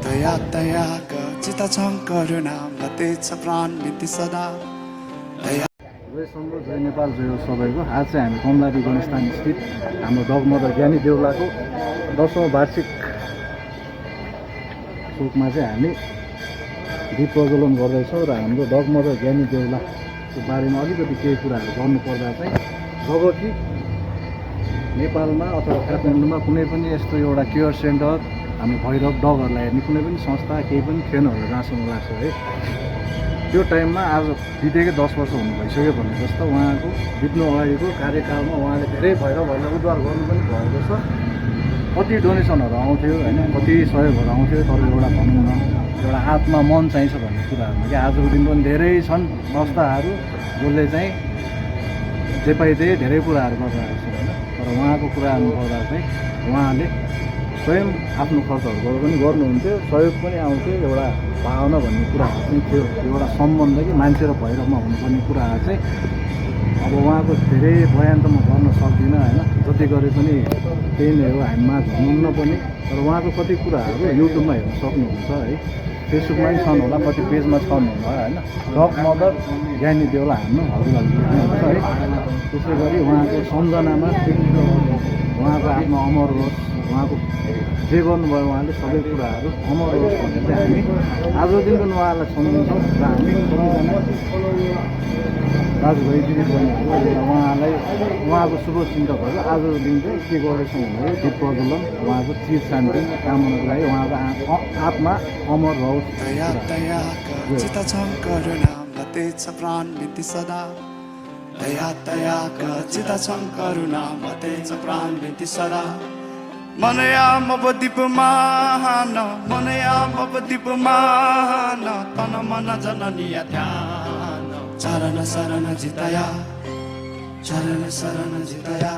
दया दयाका चिता छन् करुणा मते छ प्राण नीति सदा दया। जय सम्भो जय नेपाल जय हो सबैको। आज चाहिँ हामी कमलादी गणेशस्थान स्थित हाम्रो डगमदर ज्ञानी देउलाको 10औं वार्षिक शोकमा चाहिँ हामी दीप प्रज्वलन गर्दैछौँ र हाम्रो डगमदर ज्ञानी देउलाको बारेमा अलिकति केही कुराहरू गर्नुपर्दा चाहिँ जब कि नेपालमा अथवा काठमाडौँमा कुनै पनि यस्तो एउटा केयर सेन्टर हाम्रो भैरव डगहरूलाई हेर्ने कुनै पनि संस्था केही पनि थिएन होला जहाँसम्म लाग्छ है। त्यो टाइममा आज बितेकै 10 वर्ष हुनु भइसक्यो भने जस्तो उहाँको बित्नु अगाडिको कार्यकालमा उहाँले धेरै भैरवहरूलाई उद्धार गर्नु पनि भएको छ। कति डोनेसनहरू आउँथ्यो होइन, कति सहयोगहरू आउँथ्यो, तर एउटा भनौँ न एउटा आत्मा मन चाहिन्छ भन्ने कुराहरूमा कि आजको दिन पनि धेरै छन् संस्थाहरू जसले चाहिँ जे पाइ त्यही धेरै कुराहरू गरिरहेको छ होइन। तर उहाँको कुरा गर्दा चाहिँ उहाँले स्वयं आफ्नो खर्चहरू गरेर पनि गर्नुहुन्थ्यो, सहयोग पनि आउँथ्यो। एउटा भावना भन्ने कुराहरू पनि थियो, एउटा सम्बन्ध कि मान्छे र भैरवमा हुनुपर्ने कुराहरू चाहिँ अब उहाँको धेरै बयान त म गर्न सक्दिनँ होइन। जति गरे पनि त्यही नै हो, हामीमा हुनुहुन्न पनि। तर उहाँको कति कुराहरू युट्युबमा हेर्न सक्नुहुन्छ है, फेसबुकमा पनि छन् होला, कति पेजमा छन् होला होइन। डगमदर ज्ञानी देउला हाम्रो हजुरहरूले देख्नुहुन्छ है। त्यसै गरी उहाँको सम्झनामा उहाँको आफ्नो अमर होस्, उहाँको जे गर्नुभयो उहाँले सबै कुराहरू अमर होस् भनेर चाहिँ हामी आजको दिन पनि उहाँलाई सम्झन्छौँ। र हामी सबैजना दाजुभाइ दिदीबहिनीहरू उहाँलाई उहाँको शुभचिन्तकहरू आजको दिन चाहिँ के गर्दैछौँ भने दीप प्रज्वलन उहाँको चिर शान्ति कामनाको लागि उहाँको आत्मा अमर रहोस्। दया दयाका चिता छन् करुणा मते छ प्राण नीति सदा दया दयाका चिता छन् करुणा मते छ प्राण नीति सदा मनया मवदीपमान मनया मवदीपमान तन मन जननीय ध्यान चरण शरण जितया चरण शरण जितया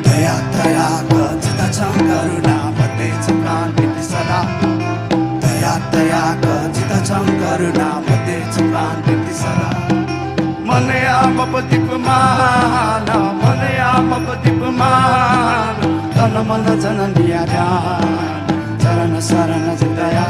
दया दयाका चिता छन् करुणा मते छ प्राण नीति सदा दया दयाका चिता छन् करुणा मते छ प्राण नीति सदा मनया मवदीपमान मनया मवदीपमान तन मन जननीय ध्यान चरण शरण जितया